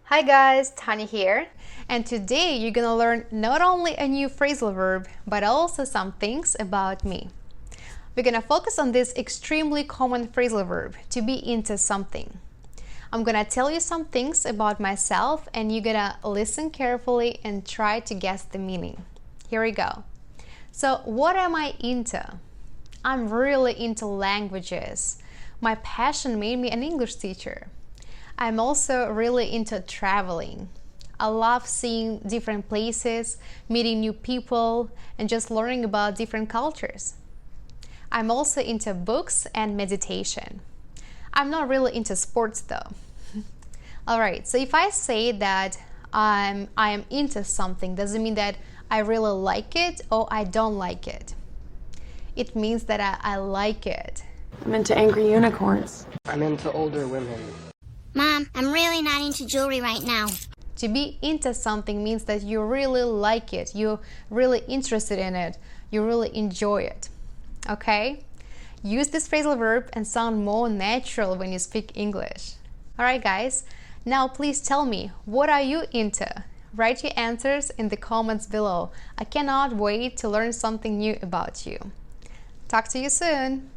Hi guys, Tanya here, and today you're gonna learn not only a new phrasal verb, but also some things about me. We're gonna focus on this extremely common phrasal verb, to be into something. I'm gonna tell you some things about myself and you're gonna listen carefully and try to guess the meaning. Here we go. So what am I into? I'm really into languages. My passion made me an English teacher. I'm also really into traveling. I love seeing different places, meeting new people, and just learning about different cultures. I'm also into books and meditation. I'm not really into sports though. Alright, so if I say that I am into something, does it mean that I really like it or I don't like it? It means that I like it. I'm into angry unicorns. I'm into older women. Mom, I'm really not into jewelry right now. To be into something means that you really like it, you're really interested in it, you really enjoy it. Okay? Use this phrasal verb and sound more natural when you speak English. Alright guys, now please tell me, what are you into? Write your answers in the comments below. I cannot wait to learn something new about you. Talk to you soon!